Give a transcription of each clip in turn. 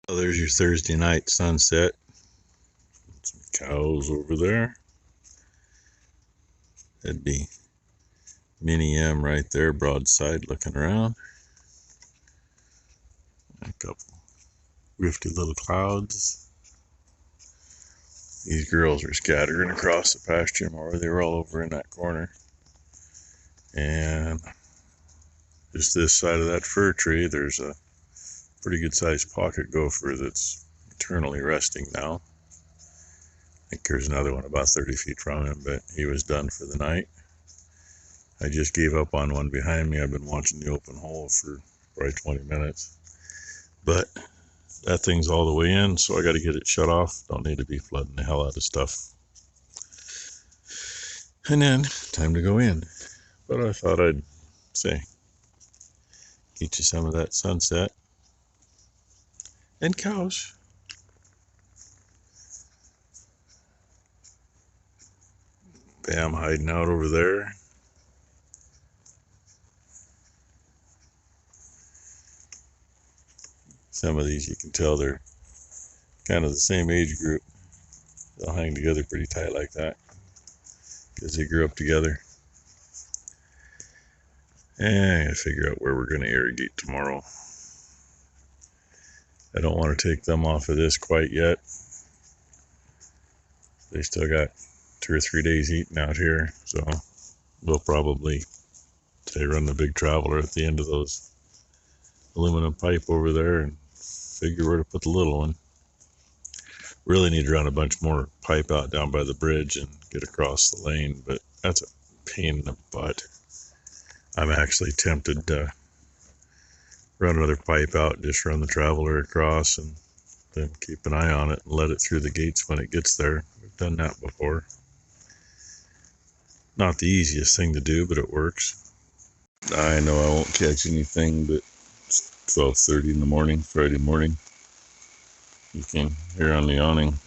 Oh, there's your Thursday night sunset. Some cows over there. That'd be Mini M right there, broadside, looking around. A couple rifty little clouds. These girls are scattering across the pasture more. They were all over in that corner. And just this side of that fir tree, there's a pretty good sized pocket gopher that's eternally resting now. I think there's another one about 30 feet from him, but he was done for the night. I just gave up on one behind me. I've been watching the open hole for probably 20 minutes. But that thing's all the way in, so I got to get it shut off. Don't need to be flooding the hell out of stuff. And then, time to go in. But I thought I'd say, get you some of that sunset. And cows. Bam hiding out over there. Some of these you can tell they're kind of the same age group. They'll hang together pretty tight like that because they grew up together. And I gotta figure out where we're going to irrigate tomorrow. I don't want to take them off of this quite yet. They still got 2 or 3 days eating out here, so we'll probably run the big traveler at the end of those aluminum pipe over there and figure where to put the little one. Really need to run a bunch more pipe out down by the bridge and get across the lane, but that's a pain in the butt. I'm actually tempted to run another pipe out, just run the traveler across and then keep an eye on it and let it through the gates when it gets there. We've done that before. Not the easiest thing to do, but it works. I know I won't catch anything, but it's 12:30 in the morning, Friday morning. You can hear on the awning,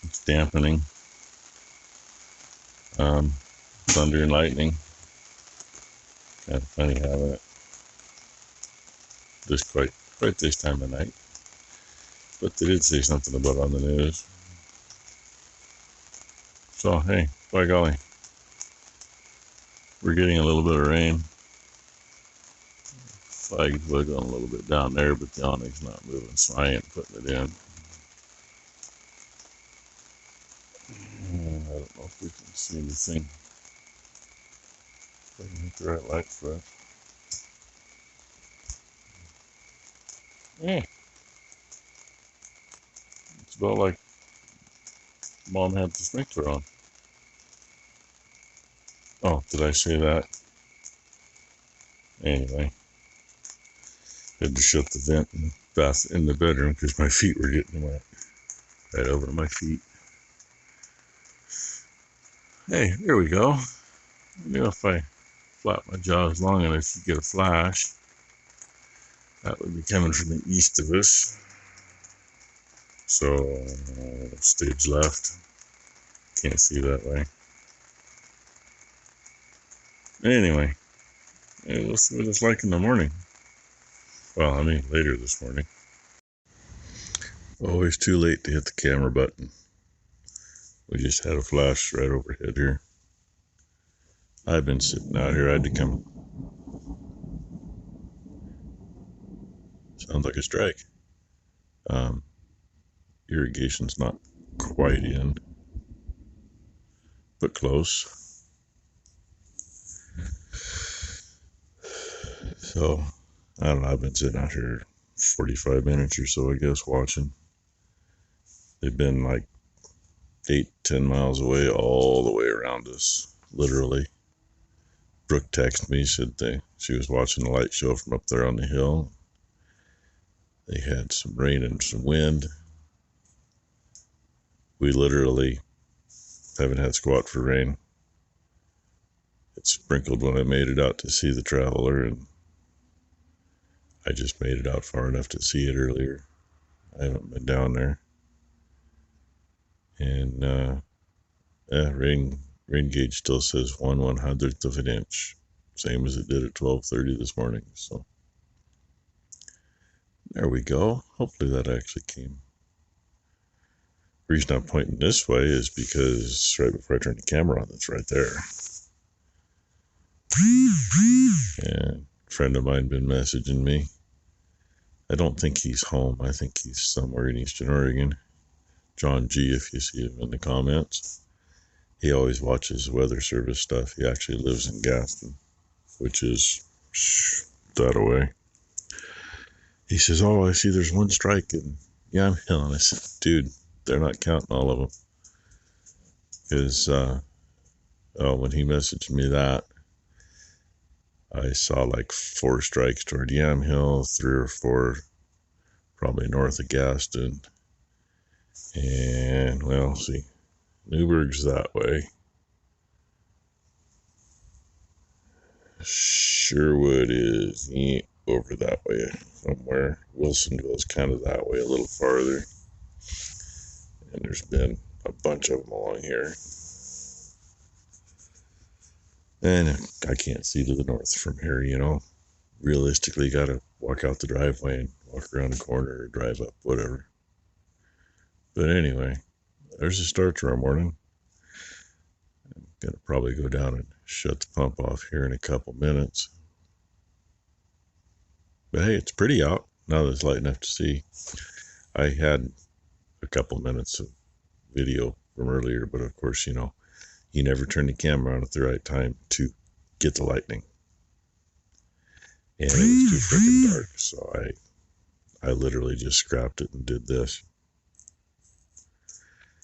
it's dampening. Thunder and lightning. Kind of funny having it just quite this time of night. But they did say something about it on the news. So, hey, by golly, we're getting a little bit of rain. Flag's wiggling a little bit down there, but the awning's not moving, so I ain't putting it in. I don't know if we can see anything. If I can hit the right light for it. Yeah. It's about like Mom had the sprinkler on. Oh, did I say that? Anyway, had to shut the vent in the bedroom because my feet were getting wet. Right over to my feet. Hey, there we go. I knew if I flap my jaws long enough, you get a flash. That would be coming from the east of us. So, stage left. Can't see that way. Anyway, we'll see what it's like in the morning. Well, I mean, later this morning. Always too late to hit the camera button. We just had a flash right overhead here. I've been sitting out here. I had to come. Sounds like a strike. Irrigation's not quite in, but close. So, I don't know. I've been sitting out here 45 minutes or so, I guess, watching. They've been like 8-10 miles away, all the way around us, literally. Brooke texted me, said she was watching the light show from up there on the hill. They had some rain and some wind. We literally haven't had squat for rain. It sprinkled when I made it out to see the traveler, and I just made it out far enough to see it earlier. I haven't been down there. And rain gauge still says 1/100th of an inch, same as it did at 12:30 this morning. So There we go. Hopefully that actually came. The reason I'm pointing this way is because right before I turn the camera on, it's right there. And a friend of mine been messaging me. I don't think he's home. I think he's somewhere in Eastern Oregon. John G, if you see him in the comments. He always watches weather service stuff. He actually lives in Gaston, which is that away. He says, "Oh, I see there's one strike in Yamhill." And I said, "Dude, they're not counting all of them." Because when he messaged me that, I saw like 4 strikes toward Yamhill, 3 or 4 probably north of Gaston. And, well, see, Newburgh's that way. Sherwood is over that way somewhere. Wilsonville's kind of that way a little farther. And there's been a bunch of them along here. And I can't see to the north from here, you know. Realistically, got to walk out the driveway and walk around the corner or drive up, whatever. But anyway, there's a start to our morning. I'm going to probably go down and shut the pump off here in a couple minutes. But hey, it's pretty out now that it's light enough to see. I had a couple minutes of video from earlier, but of course, you know, you never turn the camera on at the right time to get the lightning. And it was too freaking dark, so I literally just scrapped it and did this.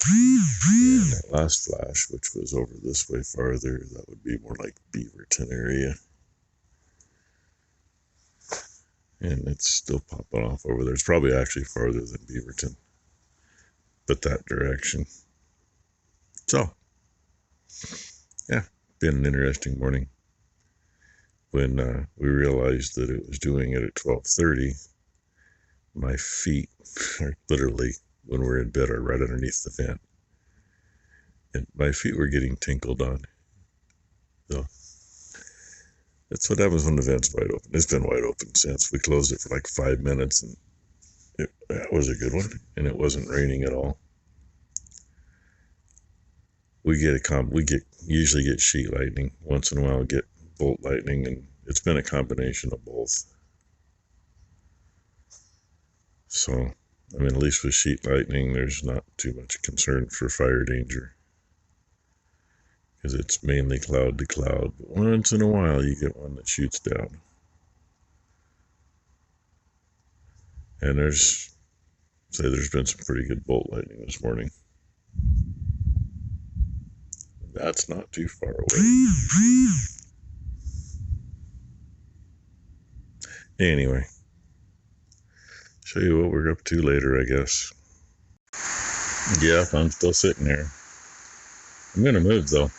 And that last flash, which was over this way farther, that would be more like Beaverton area. And it's still popping off over there. It's probably actually farther than Beaverton, but that direction. So, yeah, been an interesting morning. When we realized that it was doing it at 12:30, my feet are literally, when we're in bed, are right underneath the vent. And my feet were getting tinkled on. So that's what happens when the vent's wide open. It's been wide open since. We closed it for like 5 minutes, and that was a good one. And it wasn't raining at all. We usually get sheet lightning. Once in a while, get bolt lightning, and it's been a combination of both. So, I mean, at least with sheet lightning, there's not too much concern for fire danger, because it's mainly cloud to cloud. But once in a while, you get one that shoots down. And there's been some pretty good bolt lightning this morning. That's not too far away. Anyway, show you what we're up to later, I guess. Yeah, I'm still sitting here. I'm gonna move though.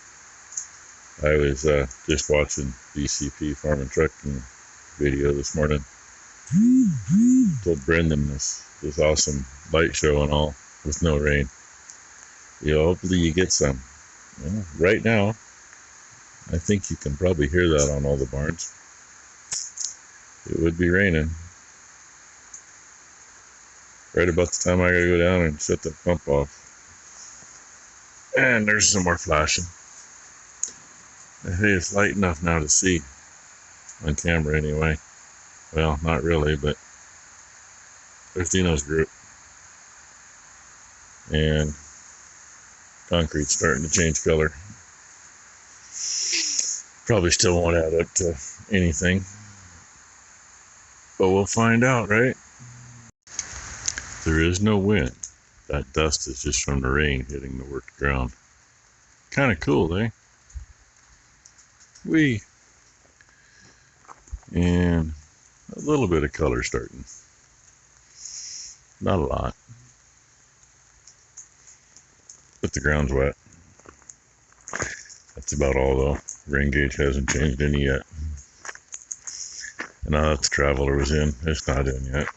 I was just watching BCP Farm and Trucking video this morning. Told Brendan this awesome light show and all with no rain. Hopefully you get some. Well, right now, I think you can probably hear that on all the barns. It would be raining. Right about the time I gotta go down and shut the pump off. And there's some more flashing. I think it's light enough now to see on camera anyway. Well, not really, but there's Dino's group. And concrete's starting to change color. Probably still won't add up to anything, but we'll find out, right? There is no wind. That dust is just from the rain hitting the worked ground. Kind of cool, eh? And a little bit of color starting. Not a lot. But the ground's wet. That's about all though. Rain gauge hasn't changed any yet. And now that the Traveler was in, it's not in yet.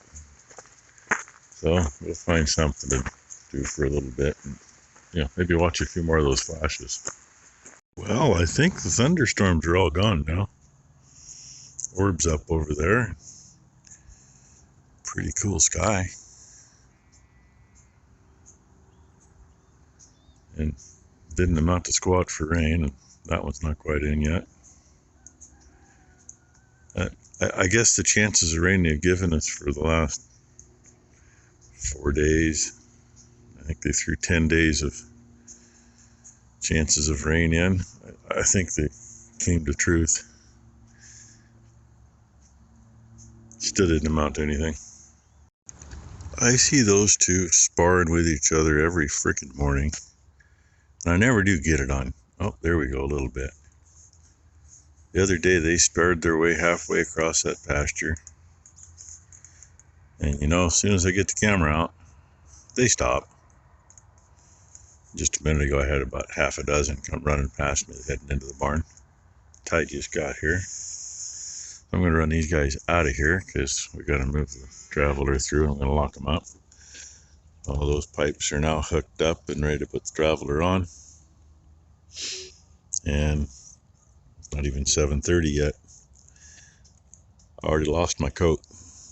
So we'll find something to do for a little bit. And, maybe watch a few more of those flashes. Well, I think the thunderstorms are all gone now. Orbs up over there. pretty cool sky. And didn't amount to squat for rain, and that one's not quite in yet. I guess the chances of rain they've given us for the last 4 days, I think they threw 10 days of chances of rain in. I think they came to truth. Still didn't amount to anything. I see those two sparring with each other every freaking morning, and I never do get it on. Oh, there we go, a little bit. The other day they sparred their way halfway across that pasture, and you know, as soon as I get the camera out, they stop. Just a minute ago I had about half a dozen come running past me heading into the barn. Tide just got here. I'm going to run these guys out of here because we got to move the traveler through. I'm going to lock them up. All those pipes are now hooked up and ready to put the traveler on. And it's not even 7:30 yet. I already lost my coat.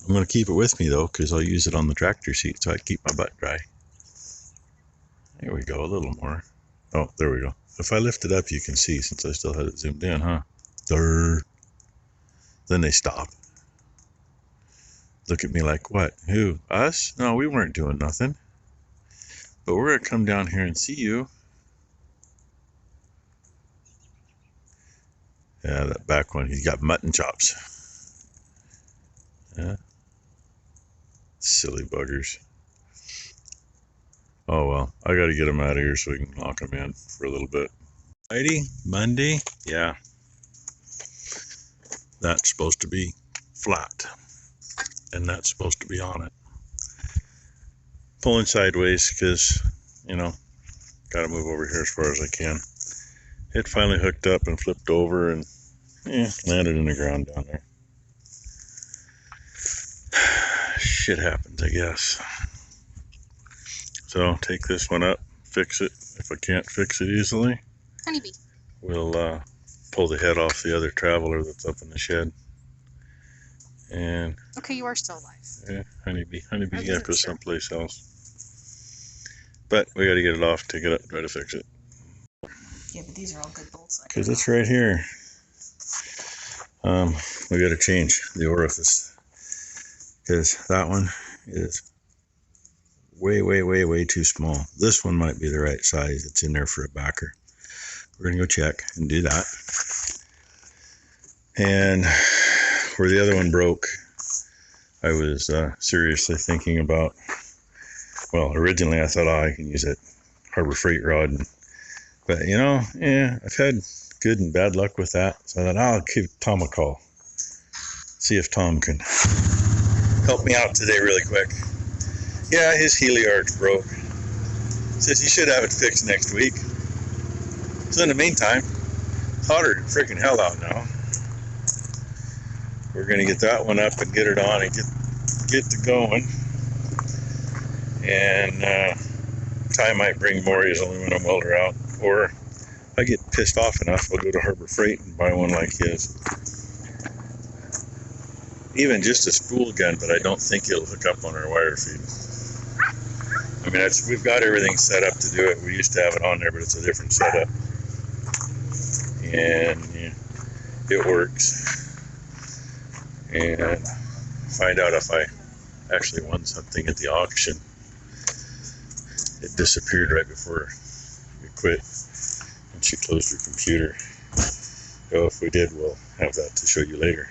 I'm going to keep it with me though, because I'll use it on the tractor seat so I keep my butt dry. There we go, a little more. Oh, there we go. If I lift it up, you can see, since I still had it zoomed in, huh? Durr. Then they stop. Look at me like, what? Who? Us? No, we weren't doing nothing. But we're going to come down here and see you. Yeah, that back one, he's got mutton chops. Yeah. Silly buggers. Oh well, I got to get them out of here so we can lock them in for a little bit. Friday, Monday, yeah. That's supposed to be flat, and that's supposed to be on it. Pulling sideways because, you know, got to move over here as far as I can. It finally hooked up and flipped over and landed in the ground down there. Shit happens, I guess. So take this one up, fix it. If I can't fix it easily, Honeybee, we'll pull the head off the other traveler that's up in the shed. And okay, you are still alive. yeah, honeybee you have to go someplace else. But we got to get it off, take it up, try to fix it. Yeah, but these are all good bolts. Because it's right here. We got to change the orifice, because that one is way too small. This one might be the right size. It's in there for a backer. We're gonna go check and do that. And where the other one broke, I was seriously thinking about, well, originally I thought, oh, I can use that Harbor Freight rod, but you know, I've had good and bad luck with that, so I thought, I'll give Tom a call, see if Tom can help me out today really quick. Yeah, his Healy arch broke. Says he should have it fixed next week. So in the meantime, it's hotter than freaking hell out now. We're gonna get that one up and get it on and get to going. And Ty might bring Maury's aluminum welder out, or if I get pissed off enough, I'll go to Harbor Freight and buy one like his. Even just a spool gun, but I don't think it'll hook up on our wire feed. I mean, we've got everything set up to do it. We used to have it on there, but it's a different setup. And yeah, it works. And find out if I actually won something at the auction. It disappeared right before we quit, and she closed her computer. So if we did, we'll have that to show you later.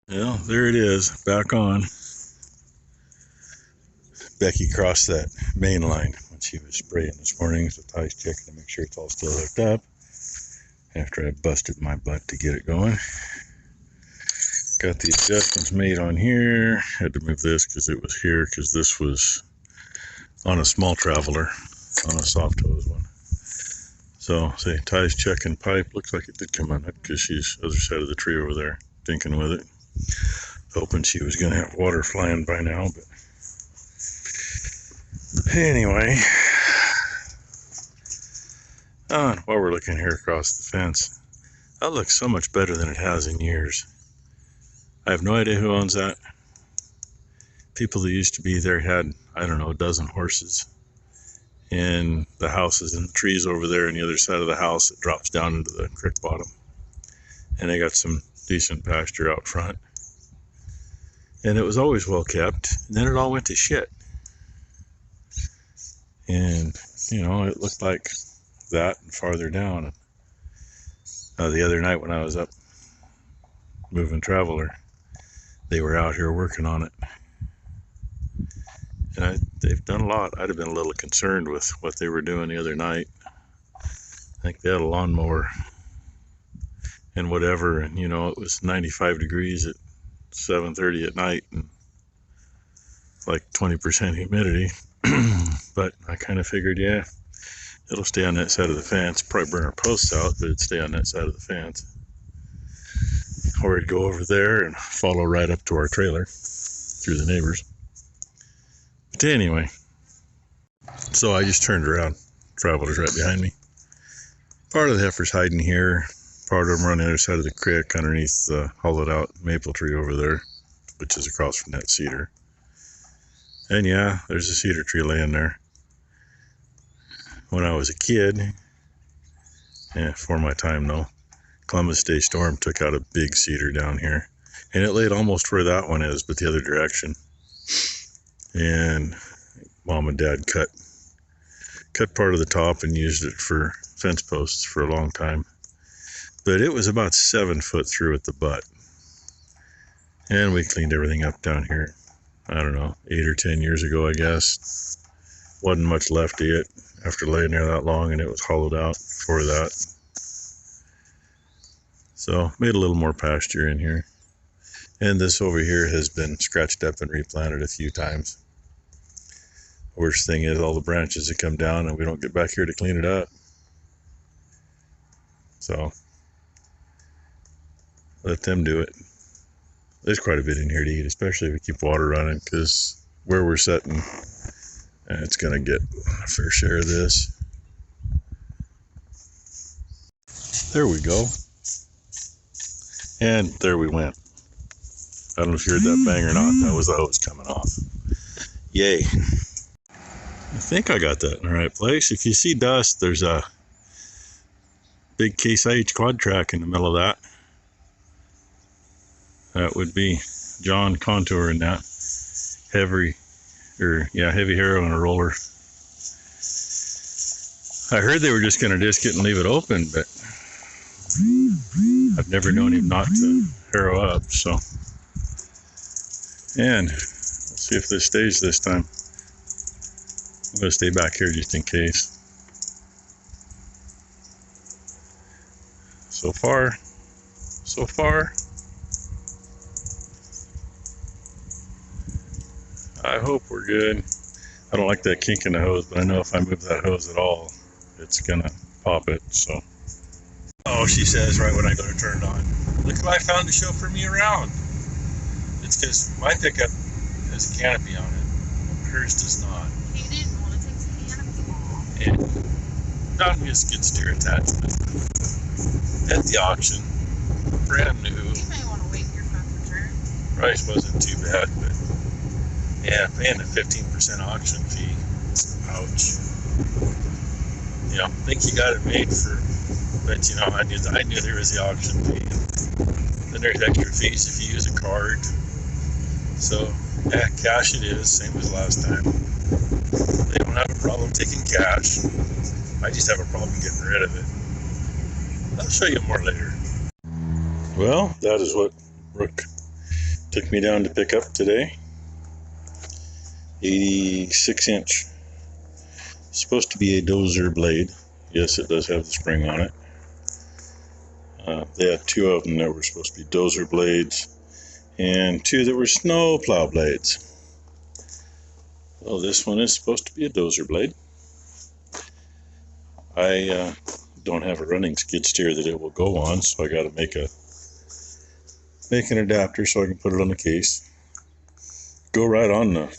Well, there it is, back on. Becky crossed that main line when she was spraying this morning, so Ty's checking to make sure it's all still hooked up after I busted my butt to get it going. Got the adjustments made on here. Had to move this because it was here, because this was on a small traveler, on a soft hose one. So, see, Ty's checking pipe. Looks like it did come on it because she's other side of the tree over there, thinking with it. Hoping she was going to have water flying by now, but anyway. Oh, while we're looking here across the fence, that looks so much better than it has in years. I have no idea who owns that. people that used to be there had, I don't know, a dozen horses. And the houses and the trees over there on the other side of the house, it drops down into the creek bottom. And they got some decent pasture out front. And it was always well kept. And then it all went to shit. And, you know, it looked like that and farther down. The other night when I was up moving Traveler, they were out here working on it. And they've done a lot. I'd have been a little concerned with what they were doing the other night. I think they had a lawnmower and whatever, and you know, it was 95 degrees at 7:30 at night and like 20% humidity. But I kind of figured, yeah, it'll stay on that side of the fence. Probably burn our posts out, but it'd stay on that side of the fence. Or it'd go over there and follow right up to our trailer through the neighbors. But anyway, so I just turned around. Traveler's right behind me. Part of the heifer's hiding here. Part of them are on the other side of the creek underneath the hollowed out maple tree over there, which is across from that cedar. And yeah, there's a cedar tree laying there. When I was a kid, before my time though, Columbus Day storm took out a big cedar down here. And it laid almost where that one is, but the other direction. And Mom and Dad cut part of the top and used it for fence posts for a long time. But it was about 7 foot through at the butt. And we cleaned everything up down here, I don't know, 8 or 10 years ago, I guess. Wasn't much left of it after laying there that long, and it was hollowed out before that. So made a little more pasture in here. And this over here has been scratched up and replanted a few times. Worst thing is all the branches that come down and we don't get back here to clean it up. So let them do it. There's quite a bit in here to eat, especially if we keep water running, because where we're sitting, it's going to get a fair share of this. There we go. And there we went. I don't know if you heard that bang or not. That was the hose coming off. Yay. I think I got that in the right place. If you see dust, there's a big Case IH quad track in the middle of that. That would be John contouring that. Heavy harrow and a roller. I heard they were just going to disc it and leave it open, but I've never known him not to harrow up, so. And we'll see if this stays this time. I'm going to stay back here just in case. So far. I hope we're good. I don't like that kink in the hose, but I know if I move that hose at all, it's gonna pop it, so. Oh, she says right when I go to turn it on, look what I found to chauffeur me around. It's because my pickup has a canopy on it. Hers does not. You didn't want to take the canopy off. And found me a skid steer attachment at the auction. Brand new. You may want to wait your front return. Price wasn't too bad, but yeah, paying the 15% auction fee. Ouch. You know, think you got it made for, but you know, I knew there was the auction fee. Then there's extra fees if you use a card. So, yeah, cash it is, same as last time. They don't have a problem taking cash. I just have a problem getting rid of it. I'll show you more later. Well, that is what Brooke took me down to pick up today. 86-inch. Supposed to be a dozer blade. Yes, it does have the spring on it. They had 2 of them that were supposed to be dozer blades, and 2 that were snow plow blades. Well, this one is supposed to be a dozer blade. I don't have a running skid steer that it will go on, so I got to make an adapter so I can put it on the case. Go right on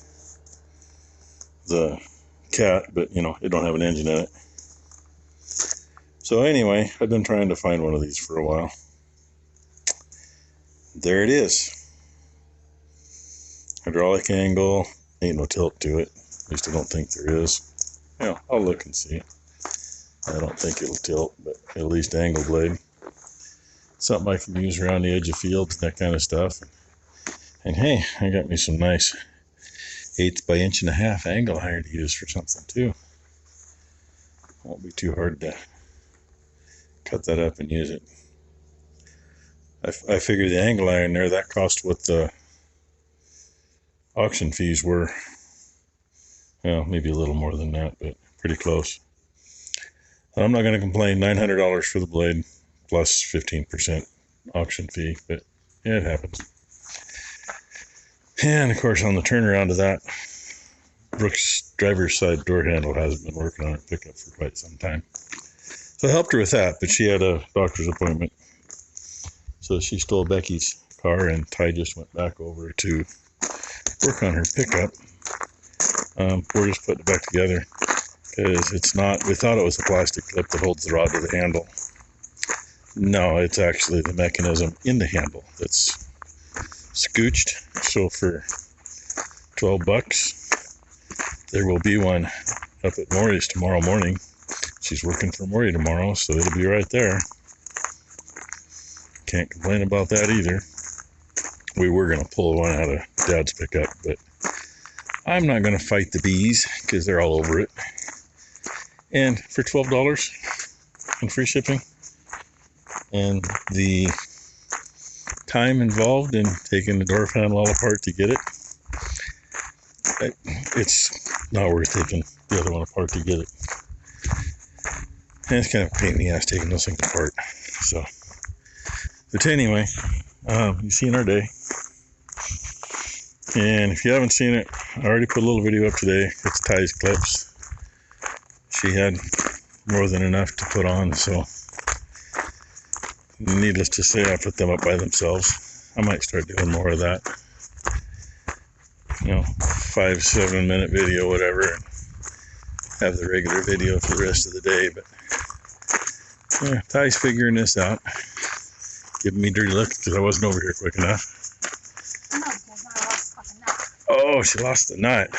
the cat, but you know, it don't have an engine in it. So anyway, I've been trying to find one of these for a while. There it is. Hydraulic angle, ain't no tilt to it. At least I don't think there is. Yeah, I'll look and see. I don't think it'll tilt, but at least angle blade. Something I can use around the edge of fields and that kind of stuff. And hey, I got me some nice 1/8 by 1.5" angle iron to use for something too. Won't be too hard to cut that up and use it. I figured the angle iron there, that cost what the auction fees were. Well, maybe a little more than that, but pretty close. I'm not going to complain. $900 for the blade plus 15% auction fee, but yeah, it happens. And of course, on the turnaround of that, Brooke's driver's side door handle hasn't been working on her pickup for quite some time. So I helped her with that, but she had a doctor's appointment. So she stole Becky's car, and Ty just went back over to work on her pickup. We're just putting it back together because it's not, we thought it was a plastic clip that holds the rod to the handle. No, it's actually the mechanism in the handle that's scooched. So for $12, there will be one up at Maury's tomorrow morning. She's working for Maury tomorrow, so it'll be right there. Can't complain about that either. We were going to pull one out of Dad's pickup, but I'm not going to fight the bees because they're all over it. And for $12 and free shipping and the time involved in taking the door panel all apart to get it, it's not worth taking the other one apart to get it. And it's kind of a pain in the ass taking those things apart. So, but anyway, you've seen our day. And if you haven't seen it, I already put a little video up today. It's Ty's clips. She had more than enough to put on, so needless to say, I put them up by themselves. I might start doing more of that. 5-7 minute video, whatever, and have the regular video for the rest of the day. But yeah, Ty's figuring this out. Giving me a dirty look because I wasn't over here quick enough. No, because I lost fucking nut. Oh, she lost the nut.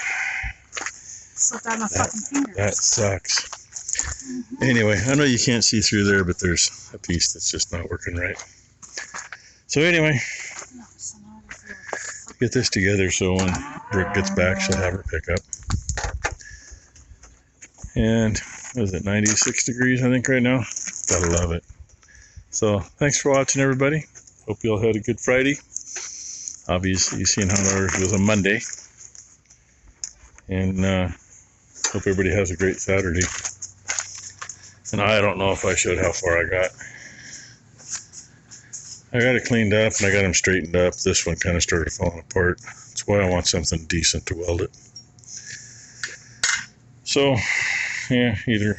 Slipped out my fucking fingers. That sucks. Anyway, I know you can't see through there, but there's a piece that's just not working right. So anyway, No, so now I feel get this together so when Brooke gets back, she'll have her pickup. And what is it, 96 degrees, I think, right now? Gotta love it. So thanks for watching, everybody. Hope you all had a good Friday. Obviously, you've seen how ours was a Monday. And hope everybody has a great Saturday. And I don't know if I showed how far I got. I got it cleaned up and I got them straightened up. This one kind of started falling apart. That's why I want something decent to weld it. So, yeah, either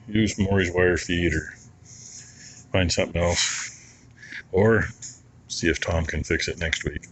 use Maury's wire feed or find something else. Or see if Tom can fix it next week.